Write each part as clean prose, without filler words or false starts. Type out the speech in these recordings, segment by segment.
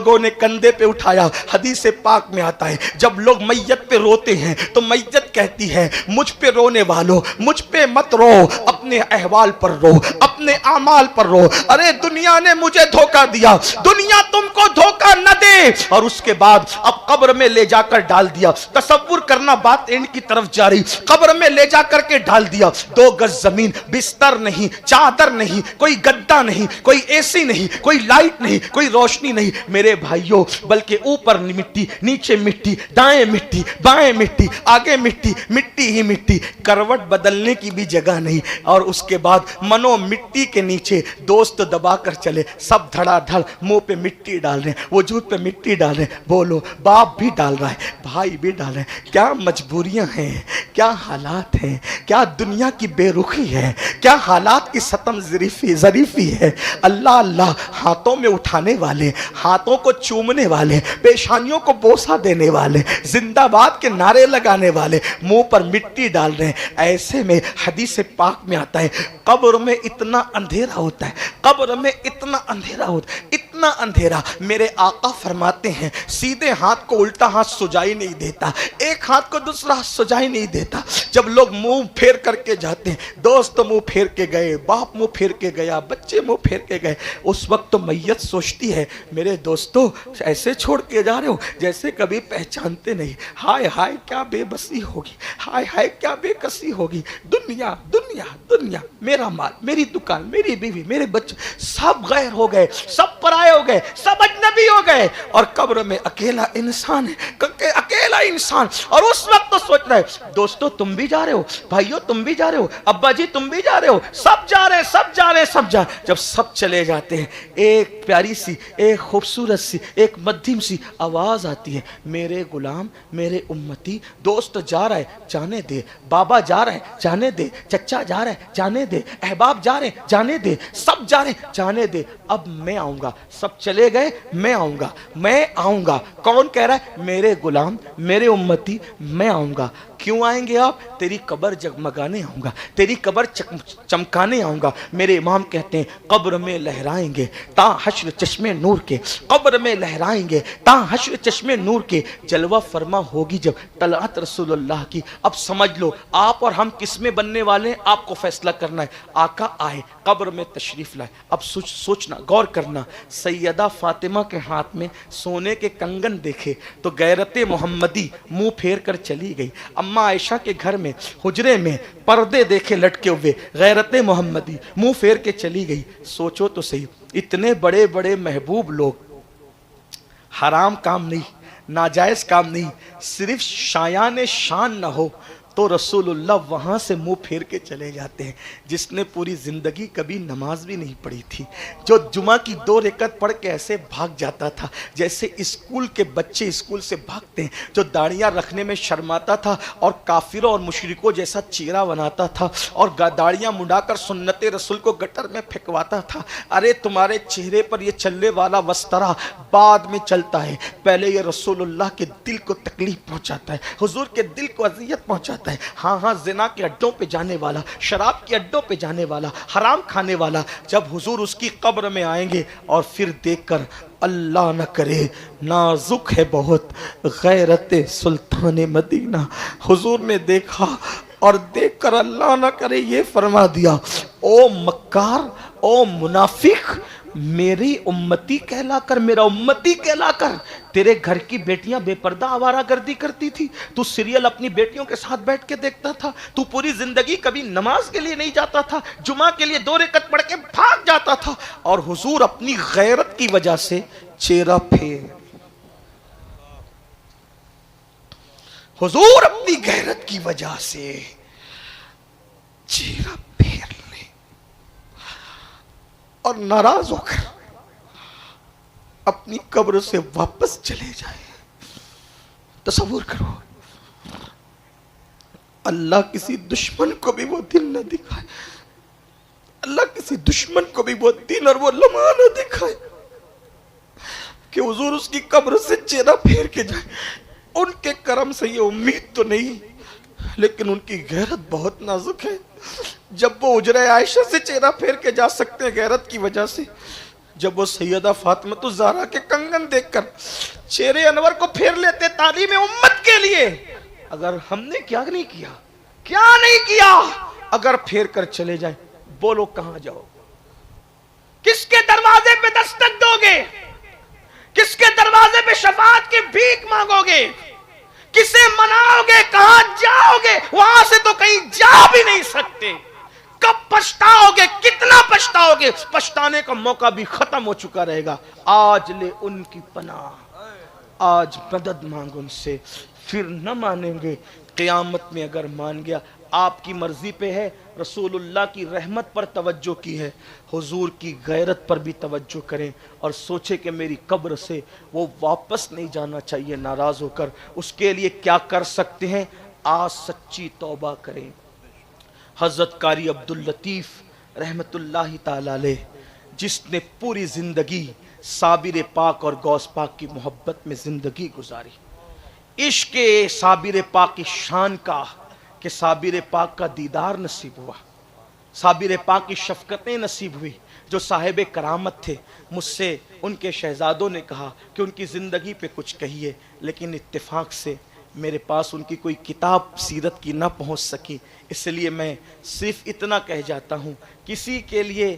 لوگوں نے کندھے پہ اٹھایا. حدیث پاک میں آتا ہے جب لوگ میت پہ روتے ہیں تو میت کہتی ہے مجھ پہ رونے والوں مجھ پہ مت رو, اپنے احوال پر رو, اپنے اعمال پر رو. ارے دنیا نے مجھے دھوکہ دیا, دنیا تم کو دھوکہ نہ دے. اور اس کے بعد اب قبر میں لے جا کر ڈال دیا. تصور کرنا بات اینڈ کی طرف جاری. قبر میں لے جا کر کے ڈال دیا. 2 گز زمین, بستر نہیں, چادر نہیں, کوئی گدا نہیں, کوئی اے سی نہیں, کوئی لائٹ نہیں, کوئی روشنی نہیں میرے بھائیوں, بلکہ اوپر مٹی, نیچے مٹی, دائیں مٹی, بائیں مٹی, آگے مٹی, مٹی ہی مٹی. کروٹ بدلنے کی بھی جگہ نہیں. اور اس کے بعد منو مٹی کے نیچے دوست دبا کر چلے, سب دھڑا دھڑ منہ پہ مٹی ڈال رہے ہیں, وجود پہ مٹی ڈال رہے ہیں. بولو باپ بھی ڈال رہا ہے, بھائی بھی ڈال رہے ہیں. کیا مجبوریاں ہیں, کیا حالات ہیں, کیا دنیا کی بے رخی ہے, کیا حالات کی ستم ظریفی ہے. اللہ اللہ, ہاتھوں میں اٹھانے والے, ہاتھوں کو چومنے والے, پیشانیوں کو بوسہ دینے والے, زندہ باد کے نعرے لگانے والے منہ پر مٹی ڈال رہے ہیں. ایسے میں حدیث پاک میں آتا ہے قبر میں اتنا اندھیرا ہوتا ہے, قبر میں اتنا اندھیرا ہوتا ہے, اتنا اندھیرا. میرے آقا فرماتے ہیں سیدھے ہاتھ کو الٹا ہاتھ سجائی نہیں دیتا, ایک ہاتھ کو دوسرا ہاتھ سجائی نہیں دیتا. جب لوگ منہ پھیر کر کے جاتے ہیں, دوست منہ پھیر کے گئے, باپ منہ پھیر کے گیا, بچے منہ پھیر کے گئے, اس وقت تو میت سوچتی ہے میرے دوستو ایسے چھوڑ کے جا رہے ہو جیسے کبھی پہچانتے نہیں. ہائے ہائے کیا بے بسی ہوگی, ہائے ہائے کیا بے کسی ہوگی. دنیا دنیا دنیا, میرا مال, میری دکان, میری بیوی, میرے بچے سب غیر ہو گئے, سب پرائے ہو گئے, سب اجنبی ہو گئے. اور قبر میں اکیلا انسان ہے, اکیلا انسان. اور اس وقت تو سوچ رہا ہے دوستو تم بھی جا رہے ہو, بھائیو تم بھی جا رہے ہو, ابا جی تم بھی جا رہے ہو, سب جا رہے ہیں, سب جا رہے ہیں, سب جا. جب سب چلے جاتے ہیں ایک پیاری سی, ایک خوبصورت سی, ایک مدھم سی آواز آتی ہے, میرے غلام, میرے امتی, دوست جا رہا ہے جانے دے, بابا جا رہا ہے جانے دے, چچا جا رہا ہے جانے دے, احباب جا رہے ہیں جانے دے, سب جا رہے ہیں جانے دے. اب میں آؤں گا. سب چلے گئے, میں آؤں گا, میں آؤں گا. کون کہہ رہا ہے میرے غلام, میرے امتی, میں آؤں گا. کیوں آئیں گے آپ؟ تیری قبر جگمگانے آؤں گا, تیری قبر چمکانے آؤں گا. میرے امام کہتے ہیں قبر میں لہرائیں گے تا حشر چشمے نور کے, قبر میں لہرائیں گے تا حشر چشمے نور کے. جلوہ فرما ہوگی جب طلعت رسول اللہ کی. اب سمجھ لو آپ اور ہم کس میں بننے والے ہیں, آپ کو فیصلہ کرنا ہے. آقا آئے, قبر میں تشریف لائے. اب سوچنا, غور کرنا. سیدہ فاطمہ کے ہاتھ میں سونے کے کنگن دیکھے تو غیرت محمدی منہ پھیر کر چلی گئی. اماں عائشہ کے گھر میں حجرے میں پردے دیکھے لٹکے ہوئے, غیرت محمدی منہ پھیر کے چلی گئی. سوچو تو صحیح, اتنے بڑے بڑے محبوب لوگ, حرام کام نہیں, ناجائز کام نہیں, صرف شایان شان نہ ہو تو رسول اللہ وہاں سے منہ پھیر کے چلے جاتے ہیں. جس نے پوری زندگی کبھی نماز بھی نہیں پڑھی تھی, جو جمعہ کی 2 رکعت پڑھ کے ایسے بھاگ جاتا تھا جیسے اسکول کے بچے اسکول سے بھاگتے ہیں, جو داڑیاں رکھنے میں شرماتا تھا اور کافروں اور مشرکوں جیسا چہرہ بناتا تھا اور داڑیاں مڈا کر سنت رسول کو گٹر میں پھینکواتا تھا. ارے تمہارے چہرے پر یہ چلنے والا وسترا بعد میں چلتا ہے, پہلے یہ رسول اللہ کے دل کو تکلیف پہنچاتا ہے, حضور کے دل کو اذیت پہنچاتا ہے. ہاں ہاں, زنا کے اڈوں پہ جانے والا, شراب کے اڈوں پہ جانے والا, حرام کھانے والا, جب حضور اس کی قبر میں آئیں گے اور پھر دیکھ کر اللہ نہ کرے نازک ہے بہت غیرت سلطان مدینہ, حضور نے دیکھا اور دیکھ کر اللہ نہ کرے یہ فرما دیا, او مکار, او منافق, میری امتی کہلا کر, میرا امتی کہلا کر. تیرے گھر کی بیٹیاں بے پردہ آوارہ گردی کرتی تھی, تو سیریل اپنی بیٹیوں کے ساتھ بیٹھ کے دیکھتا تھا, تو پوری زندگی کبھی نماز کے لیے نہیں جاتا تھا, جمعہ کے لیے 2 رکعت پڑھ کے بھاگ جاتا تھا, اور حضور اپنی غیرت کی وجہ سے چہرہ پھیر, حضور اپنی غیرت کی وجہ سے چہرہ پھیر لے اور ناراض ہو کر اپنی قبر سے واپس چلے جائے. تصور کرو, اللہ کسی دشمن کو بھی وہ دل نہ دکھائے, اللہ کسی دشمن کو بھی وہ دن اور وہ لمحہ نہ دکھائے کہ حضور اس کی قبر سے چہرہ پھیر کے جائے. ان کے کرم سے یہ امید تو نہیں, لیکن ان کی غیرت بہت نازک ہے. جب وہ حجرہ عائشہ سے چہرہ پھیر کے جا سکتے ہیں غیرت کی وجہ سے, جب وہ سیدہ فاطمہ الزہرا کے کنگن دیکھ کر چہرے انور کو پھیر لیتے تعلیم امت کے لیے، اگر ہم نے کیا نہیں کیا، اگر پھیر کر چلے جائیں، بولو کہاں جاؤ؟ کس کے دروازے پہ دستک دو گے؟ کس کے دروازے پہ شفاعت کی بھیک مانگو گے؟ کسے مناؤ گے؟ کہاں جاؤ گے؟ وہاں سے تو کہیں جا بھی نہیں سکتے۔ کب پچھتاؤ گے؟ کتنا پچھتاؤ گے؟ پچھتانے کا موقع بھی ختم ہو چکا رہے گا۔ آج لے ان کی پناہ، آج مدد مانگ ان سے، پھر نہ مانیں گے۔ قیامت میں اگر مان گیا، آپ کی مرضی پہ ہے، رسول اللہ کی رحمت پر توجہ کی ہے، حضور کی غیرت پر بھی توجہ کریں اور سوچیں کہ میری قبر سے وہ واپس نہیں جانا چاہیے ناراض ہو کر۔ اس کے لیے کیا کر سکتے ہیں؟ آج سچی توبہ کریں۔ حضرت قاری عبداللطیف رحمت اللہ تعالی علیہ، جس نے پوری زندگی صابر پاک اور غوث پاک کی محبت میں زندگی گزاری، عشق صابر پاک کی شان کا کہ صابر پاک کا دیدار نصیب ہوا، صابر پاک کی شفقتیں نصیب ہوئی، جو صاحب کرامت تھے۔ مجھ سے ان کے شہزادوں نے کہا کہ ان کی زندگی پہ کچھ کہیے، لیکن اتفاق سے میرے پاس ان کی کوئی کتاب سیرت کی نہ پہنچ سکی، اس لیے میں صرف اتنا کہہ جاتا ہوں، کسی کے لیے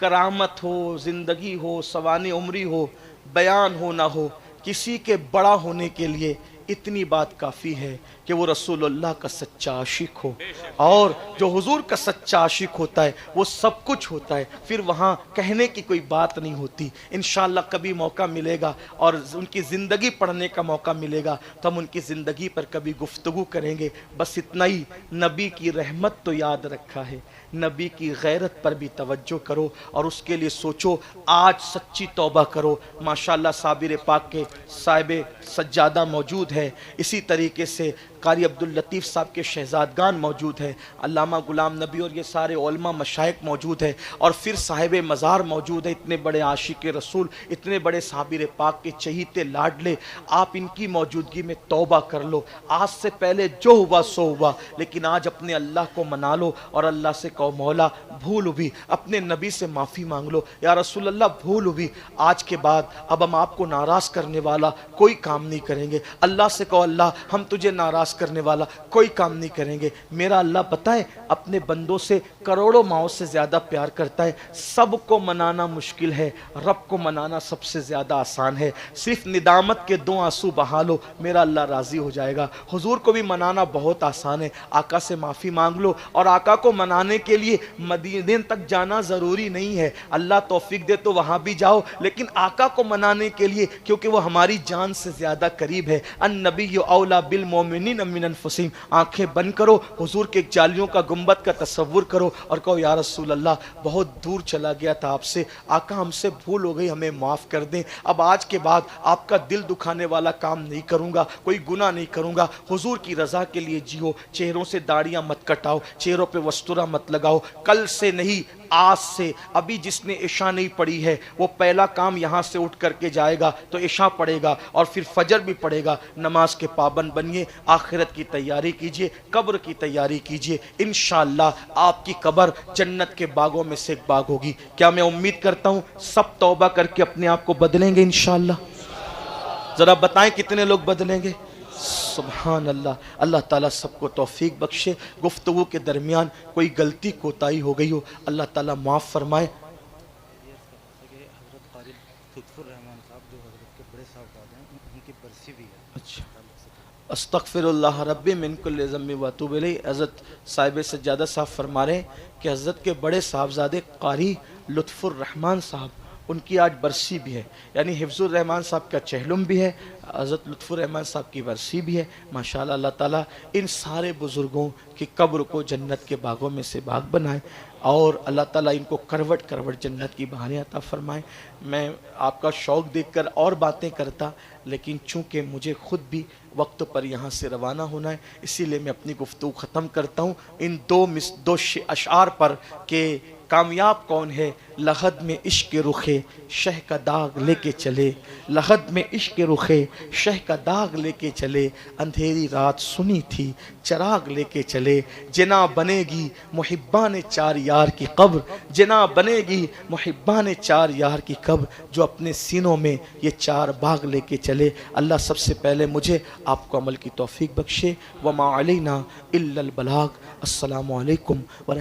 کرامت ہو، زندگی ہو، سوانح عمری ہو، بیان ہو نہ ہو، کسی کے بڑا ہونے کے لیے اتنی بات کافی ہے کہ وہ رسول اللہ کا سچا عاشق ہو، اور جو حضور کا سچا عاشق ہوتا ہے وہ سب کچھ ہوتا ہے، پھر وہاں کہنے کی کوئی بات نہیں ہوتی۔ انشاءاللہ کبھی موقع ملے گا اور ان کی زندگی پڑھنے کا موقع ملے گا تو ہم ان کی زندگی پر کبھی گفتگو کریں گے۔ بس اتنا ہی، نبی کی رحمت تو یاد رکھا ہے، نبی کی غیرت پر بھی توجہ کرو اور اس کے لیے سوچو، آج سچی توبہ کرو۔ ماشاءاللہ صابر پاک کے صاحب سجادہ موجود ہے، اسی طریقے سے قاری عبداللطیف صاحب کے شہزادگان موجود ہیں، علامہ غلام نبی اور یہ سارے علماء مشائخ موجود ہیں، اور پھر صاحب مزار موجود ہے۔ اتنے بڑے عاشق رسول، اتنے بڑے صابر پاک کے چہیتے لاڈلے، آپ ان کی موجودگی میں توبہ کر لو۔ آج سے پہلے جو ہوا سو ہوا، لیکن آج اپنے اللہ کو منا لو اور اللہ سے کہو مولا بھول ہوئی، اپنے نبی سے معافی مانگ لو، یا رسول اللہ بھول ہوئی، آج کے بعد اب ہم آپ کو ناراض کرنے والا کوئی کام نہیں کریں گے۔ اللہ سے کہو اللہ ہم تجھے ناراض کرنے والا کوئی کام نہیں کریں گے۔ میرا اللہ پتہ ہے اپنے بندوں سے کروڑوں ماؤں سے زیادہ پیار کرتا ہے۔ سب کو منانا مشکل ہے، رب کو منانا سب سے زیادہ آسان ہے۔ صرف ندامت کے 2 آنسو بہا لو، میرا اللہ راضی ہو جائے گا۔ حضور کو بھی منانا بہت آسان ہے، آقا سے معافی مانگ لو، اور آقا کو منانے کے لیے مدینے تک جانا ضروری نہیں ہے، اللہ توفیق دے تو وہاں بھی جاؤ، لیکن آقا کو منانے کے لیے، کیونکہ وہ ہماری جان سے زیادہ قریب ہے۔ النبی اولا بالمومنین من انفسہم، آنکھیں بند کرو، حضور کے جالیوں کا گنبد کا تصور کرو اور کہو یا رسول اللہ بہت دور چلا گیا تھا آپ سے، آقا ہم سے بھول ہو گئی، ہمیں معاف کر دیں، اب آج کے بعد آپ کا دل دکھانے والا کام نہیں کروں گا، کوئی گناہ نہیں کروں گا، حضور کی رضا کے لیے جیو، چہروں سے داڑیاں مت کٹاؤ، چہروں پہ وسترہ مت لگاؤ، کل سے نہیں آج سے۔ ابھی جس نے عشاء نہیں پڑھی ہے وہ پہلا کام یہاں سے اٹھ کر کے جائے گا تو عشاء پڑھے گا اور پھر فجر بھی پڑھے گا، نماز کے پابند بنیے، آخرت کی تیاری کیجئے، قبر کی تیاری کیجئے، انشاءاللہ آپ کی قبر جنت کے باغوں میں سے ایک باغ ہوگی۔ کیا میں امید کرتا ہوں سب توبہ کر کے اپنے آپ کو بدلیں گے انشاءاللہ؟ ذرا بتائیں کتنے لوگ بدلیں گے؟ سبحان اللہ۔ اللہ تعالیٰ سب کو توفیق بخشے۔ گفتگو کے درمیان کوئی غلطی کوتاہی ہو گئی ہو اللہ تعالیٰ معاف فرمائے۔ حضرت قاری لطف الرحمان صاحب جو حضرت کے بڑے صاحبزادے ہیں، ان کی برسی بھی ہے۔ اچھا، استغفر اللہ ربی من کل ذنب و اتوب الیہ۔ حضرت صاحب سجادہ صاحب فرما رہے ہیں کہ حضرت کے بڑے صاحبزادے قاری لطف الرحمان صاحب، ان کی آج برسی بھی ہے، یعنی حفظ الرحمان صاحب کا چہلم بھی ہے، حضرت لطف الرحمان صاحب کی برسی بھی ہے۔ ماشاءاللہ اللہ تعالیٰ ان سارے بزرگوں کی قبر کو جنت کے باغوں میں سے باغ بنائے، اور اللہ تعالیٰ ان کو کروٹ کروٹ جنت کی بہاریں عطا فرمائے۔ میں آپ کا شوق دیکھ کر اور باتیں کرتا، لیکن چونکہ مجھے خود بھی وقت پر یہاں سے روانہ ہونا ہے، اسی لیے میں اپنی گفتگو ختم کرتا ہوں ان دو اشعار پر کہ کامیاب کون ہے؟ لحد میں عشق رخے شہ کا داغ لے کے چلے، لحد میں عشق رخے شہ کا داغ لے کے چلے، اندھیری رات سنی تھی چراغ لے کے چلے، جنا بنے گی محبان چار یار کی قبر، جنا بنے گی محبان چار یار کی قبر، جو اپنے سینوں میں یہ چار باغ لے کے چلے۔ اللہ سب سے پہلے مجھے آپ کو عمل کی توفیق بخشے۔ وما علینا الا البلاغ۔ السلام علیکم ورحمۃ